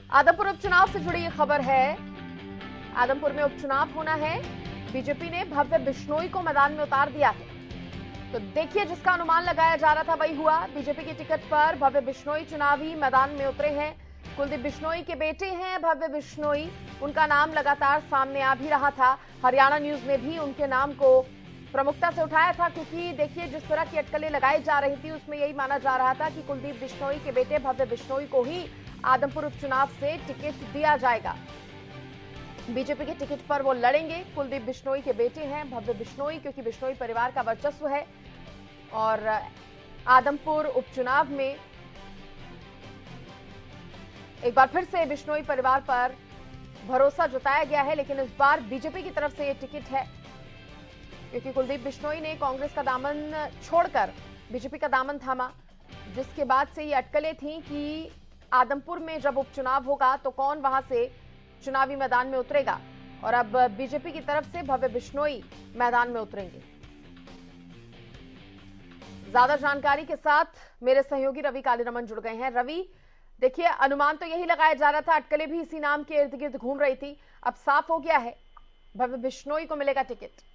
आदमपुर उपचुनाव से जुड़ी ये खबर है। आदमपुर में उपचुनाव होना है। बीजेपी ने भव्य बिश्नोई को मैदान में उतार दिया है। तो देखिए, जिसका अनुमान लगाया जा रहा था वही हुआ। बीजेपी की टिकट पर भव्य बिश्नोई चुनावी मैदान में उतरे हैं। कुलदीप बिश्नोई के बेटे हैं भव्य बिश्नोई। उनका नाम लगातार सामने आ भी रहा था। हरियाणा न्यूज ने भी उनके नाम को प्रमुखता से उठाया था, क्योंकि देखिए जिस तरह की अटकलें लगाई जा रही थी उसमें यही माना जा रहा था कि कुलदीप बिश्नोई के बेटे भव्य बिश्नोई को ही आदमपुर उपचुनाव से टिकट दिया जाएगा। बीजेपी के टिकट पर वो लड़ेंगे। कुलदीप बिश्नोई के बेटे हैं भव्य बिश्नोई, क्योंकि बिश्नोई परिवार का वर्चस्व है। और आदमपुर उपचुनाव में एक बार फिर से बिश्नोई परिवार पर भरोसा जताया गया है, लेकिन इस बार बीजेपी की तरफ से ये टिकट है, क्योंकि कुलदीप बिश्नोई ने कांग्रेस का दामन छोड़कर बीजेपी का दामन थामा, जिसके बाद से ये अटकलें थी कि आदमपुर में जब उपचुनाव होगा तो कौन वहां से चुनावी मैदान में उतरेगा। और अब बीजेपी की तरफ से भव्य बिश्नोई मैदान में उतरेंगे। ज्यादा जानकारी के साथ मेरे सहयोगी रवि कालीरमन जुड़ गए हैं। रवि, देखिए अनुमान तो यही लगाया जा रहा था, अटकलें भी इसी नाम के इर्द गिर्द घूम रही थी। अब साफ हो गया है, भव्य बिश्नोई को मिलेगा टिकट।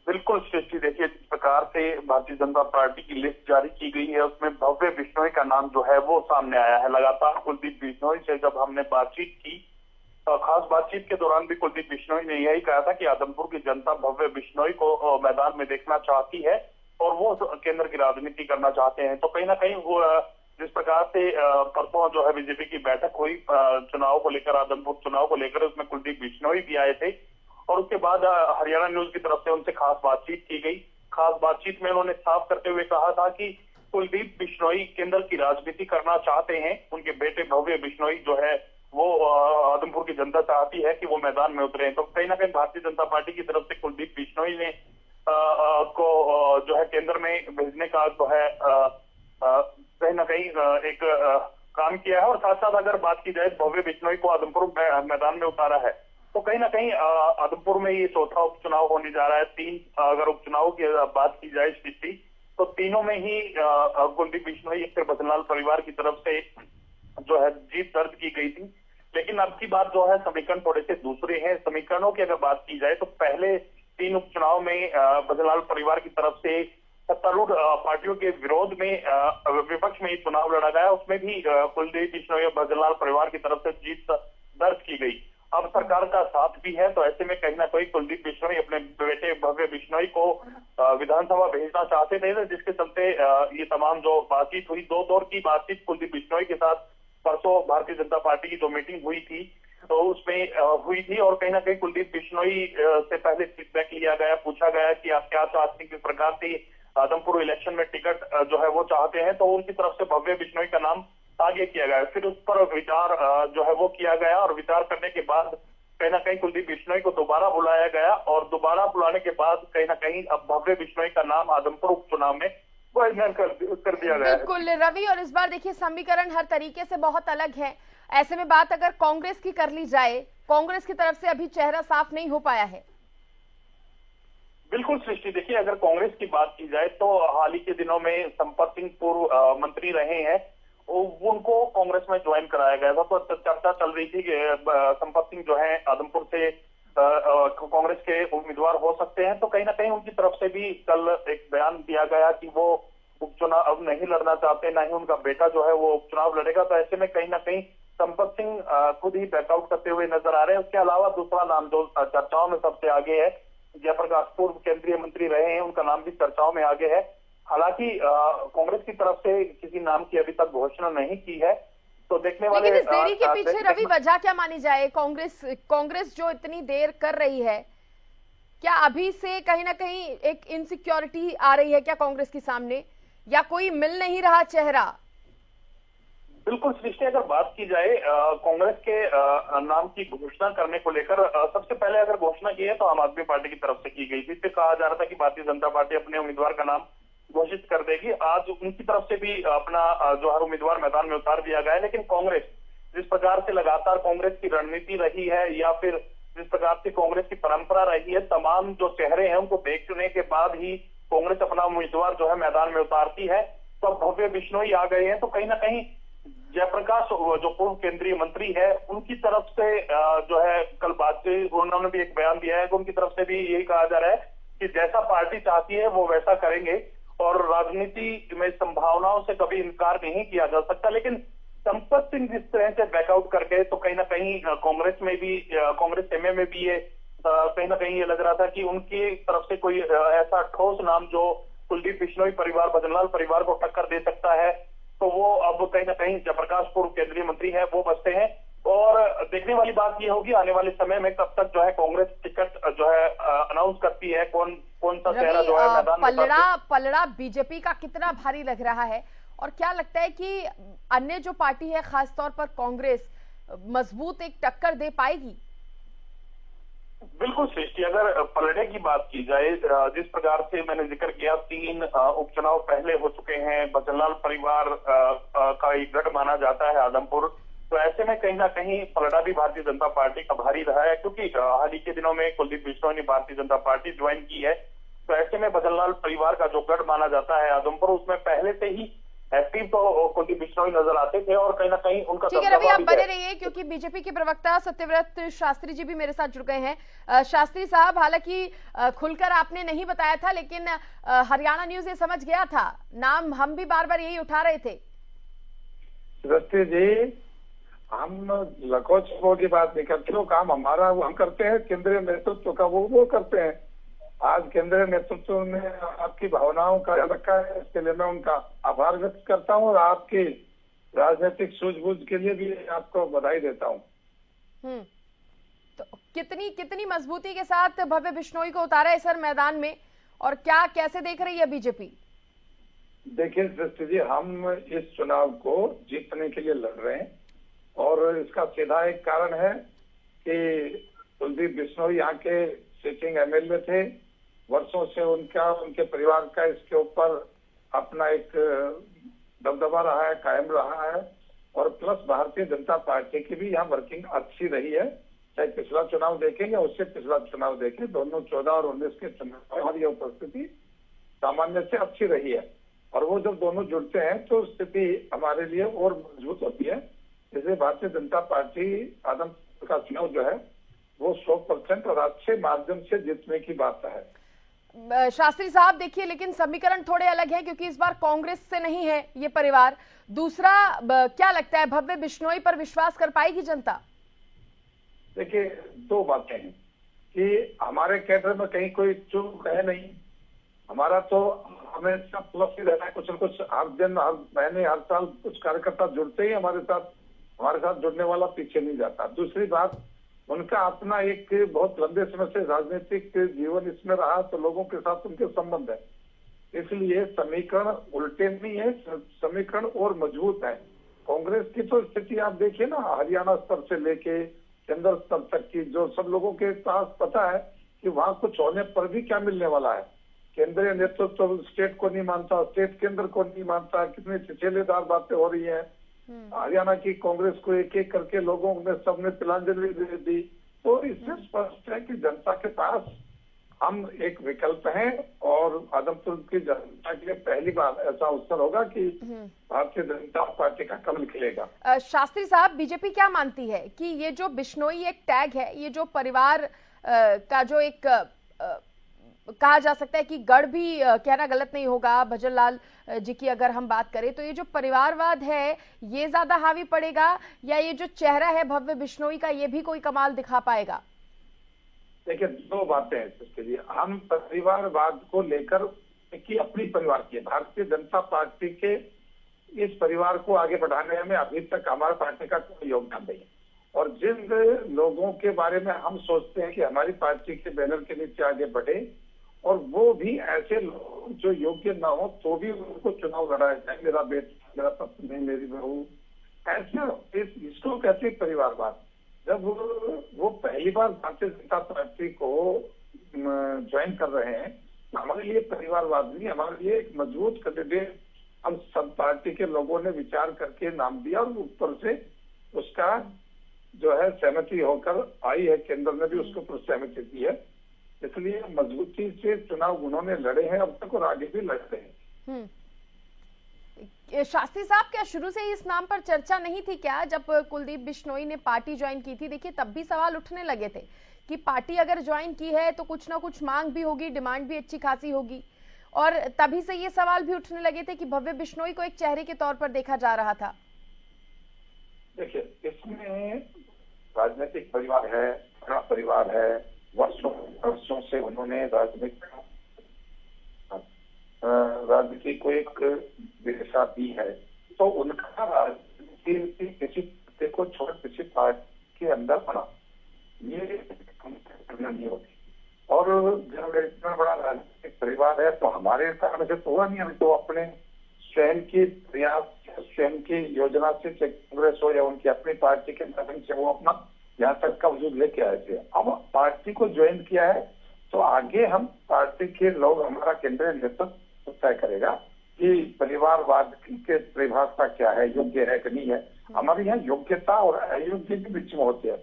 बिल्कुल सृष्टि, देखिए जिस प्रकार से भारतीय जनता पार्टी की लिस्ट जारी की गई है उसमें भव्य बिश्नोई का नाम जो है वो सामने आया है। लगातार कुलदीप बिश्नोई से जब हमने बातचीत की, खास बातचीत के दौरान भी कुलदीप बिश्नोई ने यही कहा था कि आदमपुर की जनता भव्य बिश्नोई को मैदान में देखना चाहती है और वो केंद्र की राजनीति करना चाहते हैं। तो कहीं ना कहीं वो जिस प्रकार से परसों जो है बीजेपी की बैठक हुई चुनाव को लेकर, आदमपुर चुनाव को लेकर, उसमें कुलदीप बिश्नोई भी आए थे और उसके बाद हरियाणा न्यूज की तरफ से उनसे खास बातचीत की गई। खास बातचीत में उन्होंने साफ करते हुए कहा था कि कुलदीप बिश्नोई केंद्र की राजनीति करना चाहते हैं। उनके बेटे भव्य बिश्नोई जो है वो आदमपुर की जनता चाहती है कि वो मैदान में उतरे। तो कहीं ना कहीं भारतीय जनता पार्टी की तरफ से कुलदीप बिश्नोई ने को जो है केंद्र में भेजने का जो है कहीं ना कहीं एक काम किया है। और साथ साथ अगर बात की जाए भव्य बिश्नोई को आदमपुर मैदान में उतारा है, तो कहीं ना कहीं आदमपुर में ये चौथा उपचुनाव होने जा रहा है। तीन अगर उपचुनाव की बात की जाए स्थिति, तो तीनों में ही कुलदीप बिश्नोई फिर भजनलाल परिवार की तरफ से जो है जीत दर्ज की गई थी। लेकिन अब की बात जो है समीकरण थोड़े से दूसरे हैं। समीकरणों की अगर बात की जाए तो पहले तीन उपचुनाव में भजनलाल परिवार की तरफ से सत्तारूढ़ पार्टियों के विरोध में विपक्ष में चुनाव लड़ा गया, उसमें भी कुलदीप बिश्नोई और भजनलाल परिवार की तरफ से जीत दर्ज की गई। अब सरकार का साथ भी है, तो ऐसे में कहीं ना कहीं कुलदीप बिश्नोई अपने बेटे भव्य बिश्नोई को विधानसभा भेजना चाहते थे, जिसके चलते ये तमाम जो बातचीत हुई, दो दौर की बातचीत कुलदीप बिश्नोई के साथ परसों भारतीय जनता पार्टी की जो मीटिंग हुई थी तो उसमें हुई थी। और कहीं ना कहीं कुलदीप बिश्नोई से पहले फीडबैक लिया गया, पूछा गया कि आप क्या चाहते हैं, किस प्रकार से आदमपुर इलेक्शन में टिकट जो है वो चाहते हैं। तो उनकी तरफ से भव्य बिश्नोई का नाम आगे किया गया। फिर उस पर विचार जो है वो किया गया और विचार करने के बाद कहीं ना कहीं कुलदीप बिश्नोई को दोबारा बुलाया गया और दोबारा बुलाने के बाद कहीं ना कहीं अब भव्य बिश्नोई का नाम आदमपुर उपचुनाव में कर दिया गया है। बिल्कुल रवि, और इस बार देखिए समीकरण हर तरीके से बहुत अलग है। ऐसे में बात अगर कांग्रेस की कर ली जाए, कांग्रेस की तरफ से अभी चेहरा साफ नहीं हो पाया है। बिल्कुल सृष्टि, देखिए अगर कांग्रेस की बात की जाए तो हाल ही के दिनों में संपत सिंह पूर्व मंत्री रहे हैं, उनको कांग्रेस में ज्वाइन कराया गया था। तो चर्चा चल रही थी कि संपत सिंह जो है आदमपुर से कांग्रेस के उम्मीदवार हो सकते हैं। तो कहीं ना कहीं उनकी तरफ से भी कल एक बयान दिया गया कि वो उपचुनाव अब नहीं लड़ना चाहते, ना ही उनका बेटा जो है वो उपचुनाव लड़ेगा। तो ऐसे में कहीं ना कहीं संपत सिंह खुद ही बैकआउट करते हुए नजर आ रहे हैं। उसके अलावा दूसरा नाम जो चर्चाओं में सबसे आगे है, जयप्रकाश पूर्व केंद्रीय मंत्री रहे हैं, उनका नाम भी चर्चाओं में आगे है। हालांकि कांग्रेस की तरफ से किसी नाम की अभी तक घोषणा नहीं की है, तो देखने वाले। लेकिन इस देरी के पीछे रवि वजह क्या मानी जाए? कांग्रेस जो इतनी देर कर रही है, क्या अभी से कहीं ना कहीं एक इनसिक्योरिटी आ रही है क्या कांग्रेस के सामने, या कोई मिल नहीं रहा चेहरा? बिल्कुल सृष्टि, अगर बात की जाए कांग्रेस के नाम की घोषणा करने को लेकर, सबसे पहले अगर घोषणा की है तो आम आदमी पार्टी की तरफ से की गई थी। फिर कहा जा रहा था कि भारतीय जनता पार्टी अपने उम्मीदवार का नाम घोषित कर देगी। आज उनकी तरफ से भी अपना जो है उम्मीदवार मैदान में उतार दिया गया है। लेकिन कांग्रेस जिस प्रकार से लगातार कांग्रेस की रणनीति रही है, या फिर जिस प्रकार से कांग्रेस की परंपरा रही है, तमाम जो चेहरे हैं उनको देखने के बाद ही कांग्रेस अपना उम्मीदवार जो है मैदान में उतारती है। तो अब भव्य बिश्नोई आ गए हैं, तो कहीं ना कहीं जयप्रकाश जो पूर्व केंद्रीय मंत्री है उनकी तरफ से जो है कल बातचीत उन्होंने भी एक बयान दिया है कि उनकी तरफ से भी यही कहा जा रहा है कि जैसा पार्टी चाहती है वो वैसा करेंगे और राजनीति में संभावनाओं से कभी इनकार नहीं किया जा सकता। लेकिन संपत सिंह जिस तरह से बैकआउट कर गए तो कहीं ना कहीं कांग्रेस में भी कांग्रेस एमए में भी ये कहीं ना कहीं ये लग रहा था कि उनकी तरफ से कोई ऐसा ठोस नाम जो कुलदीप बिश्नोई परिवार भजनलाल परिवार को टक्कर दे सकता है तो वो अब कहीं ना कहीं जयप्रकाश पूर्व केंद्रीय मंत्री है वो बचते हैं। और देखने वाली बात ये होगी आने वाले समय में कब तक जो है कांग्रेस टिकट जो है अनाउंस करती है, कौन सा चेहरा जो है मैदान में पलड़ा बीजेपी का कितना भारी लग रहा है और क्या लगता है कि अन्य जो पार्टी है खासतौर पर कांग्रेस मजबूत एक टक्कर दे पाएगी? बिल्कुल सृष्टि, अगर पलड़े की बात की जाए जिस प्रकार से मैंने जिक्र किया 3 उपचुनाव पहले हो चुके हैं, भजनलाल परिवार का एक गढ़ माना जाता है आदमपुर, तो ऐसे में कहीं ना कहीं पलड़ा भी भारतीय जनता पार्टी का भारी रहा है क्योंकि हाल ही के दिनों में कुलदीप बिश्नोई ने भारतीय जनता पार्टी ज्वाइन की है। तो ऐसे में भजनलाल परिवार का जो गढ़ माना जाता है आदमपुर उसमें पहले से ही एक्टिव तो कुलदीप बिश्नोई नजर आते थे और कहीं ना कहीं उनका ठीक है रवि, आप बने रहिए क्योंकि बीजेपी के प्रवक्ता सत्यव्रत शास्त्री जी भी मेरे साथ जुड़ गए हैं। शास्त्री साहब, हालांकि खुलकर आपने नहीं बताया था लेकिन हरियाणा न्यूज ये समझ गया था, नाम हम भी बार बार यही उठा रहे थे। शास्त्री जी, हम लखो छपो की बात नहीं करते, वो काम हमारा वो हम करते हैं, केंद्रीय नेतृत्व का वो करते हैं। आज केंद्रीय नेतृत्व ने आपकी भावनाओं का रखा है, इसके लिए मैं उनका आभार व्यक्त करता हूँ और आपकी राजनीतिक सूझबूझ के लिए भी आपको बधाई देता हूँ। तो कितनी मजबूती के साथ भव्य बिश्नोई को उतारा है सर मैदान में और क्या कैसे देख रही है बीजेपी? देखिए सृष्टि जी, हम इस चुनाव को जीतने के लिए लड़ रहे हैं और इसका सीधा एक कारण है कि कुलदीप बिश्नोई यहाँ के सिटिंग एमएलए थे, वर्षों से उनके परिवार का इसके ऊपर अपना एक दबदबा रहा है, कायम रहा है और प्लस भारतीय जनता पार्टी की भी यहाँ वर्किंग अच्छी रही है। चाहे पिछला चुनाव देखें या उससे पिछला चुनाव देखें, दोनों 14 और 19 के चुनाव हमारी उपस्थिति सामान्य से अच्छी रही है और वो जब दोनों जुड़ते हैं तो स्थिति हमारे लिए और मजबूत होती है। इसलिए भारतीय जनता पार्टी आदमपुर का चुनाव जो है वो 100% और अच्छे माध्यम से जीतने की बात है। शास्त्री साहब देखिए, लेकिन समीकरण थोड़े अलग है क्योंकि इस बार कांग्रेस से नहीं है ये परिवार। दूसरा, क्या लगता है भव्य बिश्नोई पर विश्वास कर पाएगी जनता? देखिए, 2 बातें हैं कि हमारे कैडर में कहीं कोई चूक है नहीं, हमारा तो हमेशा प्लस ही रहना है, कुछ न कुछ हर दिन हर महीने हर साल कुछ कार्यकर्ता जुड़ते ही हमारे साथ जुड़ने वाला पीछे नहीं जाता। दूसरी बात, उनका अपना एक बहुत लंबे समय से राजनीतिक जीवन इसमें रहा तो लोगों के साथ उनके संबंध है, इसलिए समीकरण उल्टे नहीं है, समीकरण और मजबूत है। कांग्रेस की तो स्थिति आप देखिए ना, हरियाणा स्तर से लेके केंद्र स्तर तक की, जो सब लोगों के पास पता है कि वहां कुछ होने पर भी क्या मिलने वाला है। केंद्रीय नेतृत्व स्टेट को नहीं मानता, स्टेट केंद्र को नहीं मानता, कितनी चिचेलेदार बातें हो रही है। हरियाणा की कांग्रेस को एक एक करके लोगों ने सबने तिलांजलि दे दी, तो इससे स्पष्ट है कि जनता के पास हम एक विकल्प हैं और आदमपुर की जनता के लिए पहली बार ऐसा अवसर होगा कि भारतीय जनता पार्टी का कमल खिलेगा। शास्त्री साहब, बीजेपी क्या मानती है कि ये जो बिश्नोई एक टैग है, ये जो परिवार का जो एक कहा जा सकता है कि गढ़ भी कहना गलत नहीं होगा, भजनलाल जी की अगर हम बात करें, तो ये जो परिवारवाद है ये ज्यादा हावी पड़ेगा या ये जो चेहरा है भव्य बिश्नोई का ये भी कोई कमाल दिखा पाएगा? देखिए, 2 बातें हैं इसके लिए। हम परिवारवाद को लेकर की अपनी परिवार की भारतीय जनता पार्टी के इस परिवार को आगे बढ़ाने में अभी तक हमारे पार्टी का कोई योगदान नहीं है और जिन लोगों के बारे में हम सोचते हैं कि हमारी पार्टी के बैनर के नीचे आगे बढ़े और वो भी ऐसे लोग जो योग्य ना हो तो भी उनको चुनाव लड़ाया जाए, मेरा बेटा, मेरा पत्नी, मेरी बहू, ऐसे इसको कहते परिवारवाद। जब वो पहली बार भारतीय जनता पार्टी को ज्वाइन कर रहे हैं तो हमारे लिए परिवारवाद नहीं, हमारे लिए एक मजबूत कैंडिडेट हम सब पार्टी के लोगों ने विचार करके नाम दिया और ऊपर से उसका जो है सहमति होकर आई है, केंद्र ने भी उसके ऊपर सहमति दी है। इसलिए मजबूती से चुनाव उन्होंने लड़े हैं अब तक और आगे भी लड़ते हैं। शास्त्री साहब, क्या शुरू से ही इस नाम पर चर्चा नहीं थी क्या? जब कुलदीप बिश्नोई ने पार्टी ज्वाइन की थी, देखिए तब भी सवाल उठने लगे थे कि पार्टी अगर ज्वाइन की है तो कुछ ना कुछ मांग भी होगी, डिमांड भी अच्छी खासी होगी, और तभी से ये सवाल भी उठने लगे थे कि भव्य बिश्नोई को एक चेहरे के तौर पर देखा जा रहा था। देखिए, इसमें राजनीतिक परिवार है, बड़ा परिवार है, वर्षों से उन्होंने राजनीति को एक दिशा दी है, तो उनका राजनीति किसी पत्ते को छोड़ किसी पार्टी के अंदर बना, ये नहीं होती। और जब इतना बड़ा राजनीतिक परिवार है तो हमारे कारण से तो हुआ नहीं, हम तो अपने स्वयं की प्रयास, स्वयं की योजना से कांग्रेस हो या उनकी अपनी पार्टी के माध्यम से वो अपना यहाँ तक का वजूद लेके आए थे। अब पार्टी को ज्वाइन किया है तो आगे हम पार्टी के लोग, हमारा केंद्रीय नेतृत्व तय करेगा कि परिवारवाद के परिभाषा क्या है, योग्य है कि नहीं है। हमारे यहाँ योग्यता और अयोग्य के बीच में होते हैं।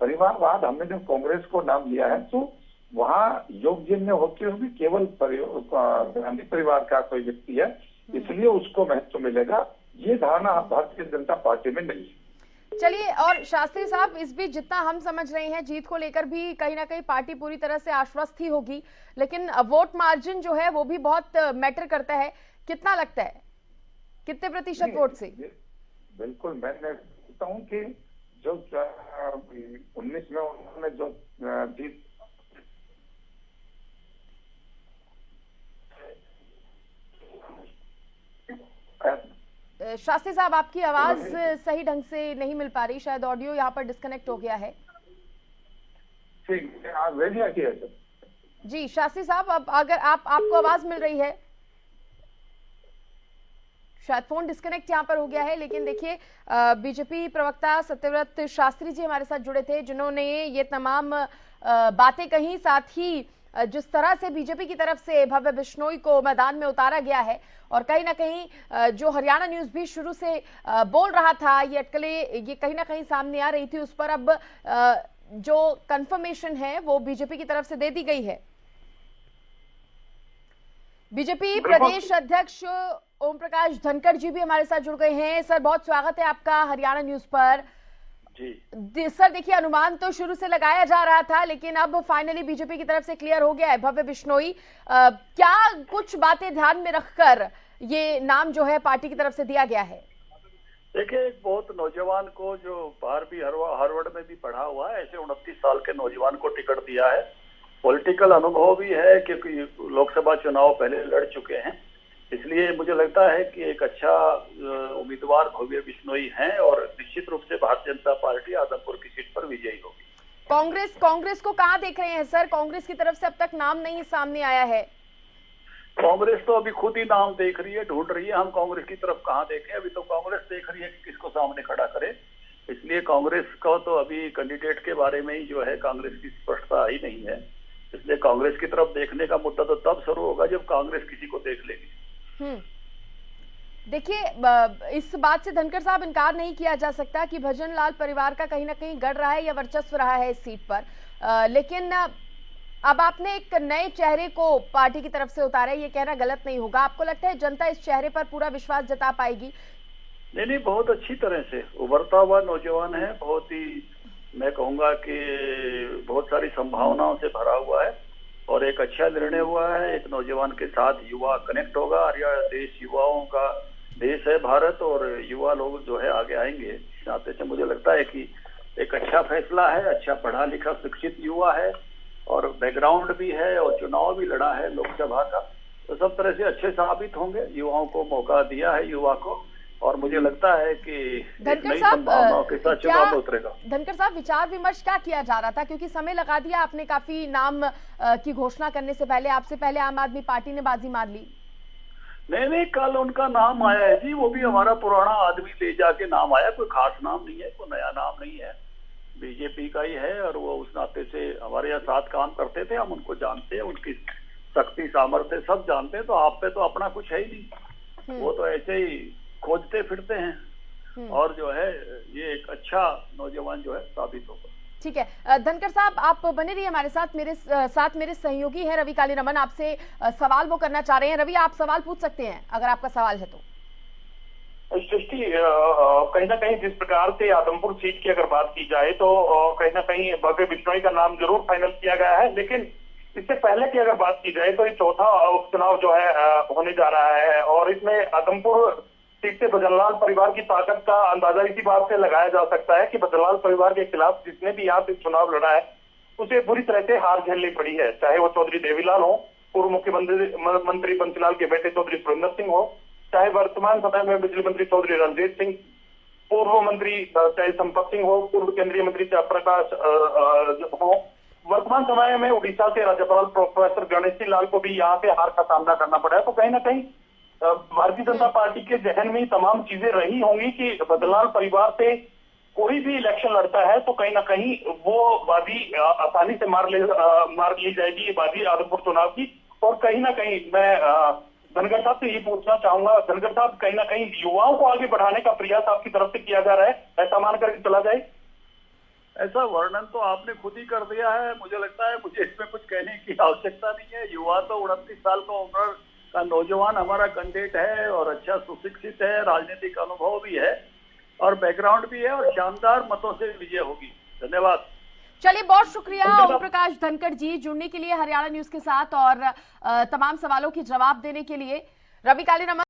परिवारवाद हमने जब कांग्रेस को नाम लिया है तो वहाँ योग्य में होते हुए भी केवल गांधी परिवार का कोई व्यक्ति है, इसलिए उसको महत्व मिलेगा, ये धारणा भारतीय जनता पार्टी में नहीं है। चलिए, और शास्त्री साहब, इस बीच जितना हम समझ रहे हैं जीत को लेकर भी कहीं ना कहीं पार्टी पूरी तरह से आश्वस्त ही होगी, लेकिन वोट मार्जिन जो है वो भी बहुत मैटर करता है। कितना लगता है, कितने प्रतिशत वोट से? बिल्कुल, मैं कहता हूँ कि जो 19 में उन्होंने जो जीत, शास्त्री साहब, आपकी आवाज सही ढंग से नहीं मिल पा रही, शायद ऑडियो यहाँ पर डिस्कनेक्ट हो गया है। ठीक, जी शास्त्री साहब, अब अगर आपको आवाज मिल रही है, शायद फोन डिस्कनेक्ट यहाँ पर हो गया है। लेकिन देखिए, बीजेपी प्रवक्ता सत्यव्रत शास्त्री जी हमारे साथ जुड़े थे, जिन्होंने ये तमाम बातें कही, साथ ही जिस तरह से बीजेपी की तरफ से भव्य बिश्नोई को मैदान में उतारा गया है, और कहीं ना कहीं जो हरियाणा न्यूज भी शुरू से बोल रहा था, ये अटकलें ये कहीं ना कहीं सामने आ रही थी, उस पर अब जो कंफर्मेशन है वो बीजेपी की तरफ से दे दी गई है। बीजेपी प्रदेश अध्यक्ष ओम प्रकाश धनखड़ जी भी हमारे साथ जुड़ गए हैं। सर, बहुत स्वागत है आपका हरियाणा न्यूज पर। जी सर, देखिए, अनुमान तो शुरू से लगाया जा रहा था, लेकिन अब फाइनली बीजेपी की तरफ से क्लियर हो गया है भव्य बिश्नोई। क्या कुछ बातें ध्यान में रखकर ये नाम जो है पार्टी की तरफ से दिया गया है? देखिए, एक बहुत नौजवान को, जो बाहर भी हार्वर्ड में भी पढ़ा हुआ है, ऐसे 29 साल के नौजवान को टिकट दिया है। पॉलिटिकल अनुभव भी है क्योंकि लोकसभा चुनाव पहले लड़ चुके हैं, इसलिए मुझे लगता है कि एक अच्छा उम्मीदवार भव्य बिश्नोई हैं और निश्चित रूप से भारतीय जनता पार्टी आदमपुर की सीट पर विजयी होगी। कांग्रेस को कहां देख रहे हैं सर? कांग्रेस की तरफ से अब तक नाम नहीं सामने आया है। कांग्रेस तो अभी खुद ही नाम देख रही है, ढूंढ रही है। हम कांग्रेस की तरफ कहां देखें, अभी तो कांग्रेस देख रही है कि किसको सामने खड़ा करे। इसलिए कांग्रेस का तो अभी कैंडिडेट के बारे में ही जो है कांग्रेस की स्पष्टता ही नहीं है, इसलिए कांग्रेस की तरफ देखने का मुद्दा तो तब शुरू होगा जब कांग्रेस किसी को देख लेगी। देखिए, इस बात से धनखड़ साहब इनकार नहीं किया जा सकता कि भजन लाल परिवार का कहीं ना कहीं गढ़ रहा है या वर्चस्व रहा है इस सीट पर, लेकिन अब आपने एक नए चेहरे को पार्टी की तरफ से उतारा है, ये कहना गलत नहीं होगा। आपको लगता है जनता इस चेहरे पर पूरा विश्वास जता पाएगी? नहीं, बहुत अच्छी तरह से उभरता हुआ नौजवान है, बहुत ही, मैं कहूंगा कि बहुत सारी संभावनाओं से भरा हुआ है और एक अच्छा निर्णय हुआ है। एक नौजवान के साथ युवा कनेक्ट होगा। हरियाणा देश युवाओं का देश है भारत, और युवा लोग जो है आगे आएंगे। इस नाते से मुझे लगता है कि एक अच्छा फैसला है। अच्छा पढ़ा लिखा शिक्षित युवा है और बैकग्राउंड भी है और चुनाव भी लड़ा है लोकसभा का, तो सब तरह से अच्छे साबित होंगे। युवाओं को मौका दिया है युवा को, और मुझे लगता है कि धनखड़ साहब, के साथ चुनाव में उतरेगा। धनखड़ साहब, विचार विमर्श क्या किया जा रहा था? क्योंकि समय लगा दिया आपने काफी नाम की घोषणा करने से पहले, आपसे पहले आम आदमी पार्टी ने बाजी मार ली। नहीं, कल उनका नाम आया है जी, वो भी हमारा पुराना आदमी ले जाके नाम आया, कोई खास नाम नहीं है, कोई नया नाम नहीं है, बीजेपी का ही है। और वो उस नाते से हमारे यहाँ साथ काम करते थे, हम उनको जानते हैं, उनकी शक्ति सामर्थ्य सब जानते हैं। तो आप पे तो अपना कुछ है ही नहीं, वो तो ऐसे ही खोजते फिरते हैं, और जो है ये एक अच्छा नौजवान जो है साबित होगा। ठीक है, धनखड़ साहब, आप बने रहिए हमारे साथ। मेरे सहयोगी हैं रवि कालीरमन, आपसे सवाल वो करना चाह रहे हैं। रवि, आप सवाल पूछ सकते हैं अगर आपका सवाल है तो। सृष्टि कहीं ना कहीं जिस प्रकार से आदमपुर सीट की अगर बात की जाए तो कहीं ना कहीं भव्य बिश्नोई का नाम जरूर फाइनल किया गया है, लेकिन इससे पहले की अगर बात की जाए तो ये चौथा उपचुनाव जो है होने जा रहा है और इसमें आदमपुर सीट से भजनलाल परिवार की ताकत का अंदाजा इसी बात से लगाया जा सकता है कि भजनलाल परिवार के खिलाफ जिसने भी यहाँ से चुनाव लड़ा है उसे बुरी तरह से हार झेलनी पड़ी है, चाहे वो चौधरी देवीलाल हो, पूर्व मुख्यमंत्री बंसीलाल के बेटे चौधरी सुरेंद्र सिंह हो, चाहे वर्तमान समय में बिजली मंत्री चौधरी रणजीत सिंह, पूर्व मंत्री चाहे संपत सिंह हो, पूर्व केंद्रीय मंत्री जयप्रकाश हो, वर्तमान समय में उड़ीसा के राज्यपाल प्रोफेसर गणेशी लाल को भी यहाँ से हार का सामना करना पड़ा है। तो कहीं ना कहीं भारतीय जनता पार्टी के जहन में तमाम चीजें रही होंगी कि भजनलाल परिवार से कोई भी इलेक्शन लड़ता है तो कहीं ना कहीं वो बाजी आसानी से मार ली जाएगी, ये बाजी आदमपुर चुनाव की। और कहीं ना कहीं मैं धनगर साहब से ये पूछना चाहूंगा, धनगर साहब कहीं ना कहीं युवाओं को आगे बढ़ाने का प्रयास आपकी तरफ से किया जा रहा है, ऐसा मानकर चला जाए? ऐसा वर्णन तो आपने खुद ही कर दिया है। मुझे लगता है मुझे इसमें कुछ कहने की आवश्यकता नहीं है। युवा तो 29 साल का उम्र का नौजवान हमारा कैंडिडेट है और अच्छा सुशिक्षित है, राजनीतिक अनुभव भी है और बैकग्राउंड भी है और शानदार मतों से विजय होगी। धन्यवाद। चलिए, बहुत शुक्रिया ओम प्रकाश धनखड़ जी जुड़ने के लिए हरियाणा न्यूज के साथ और तमाम सवालों के जवाब देने के लिए। रवि काले।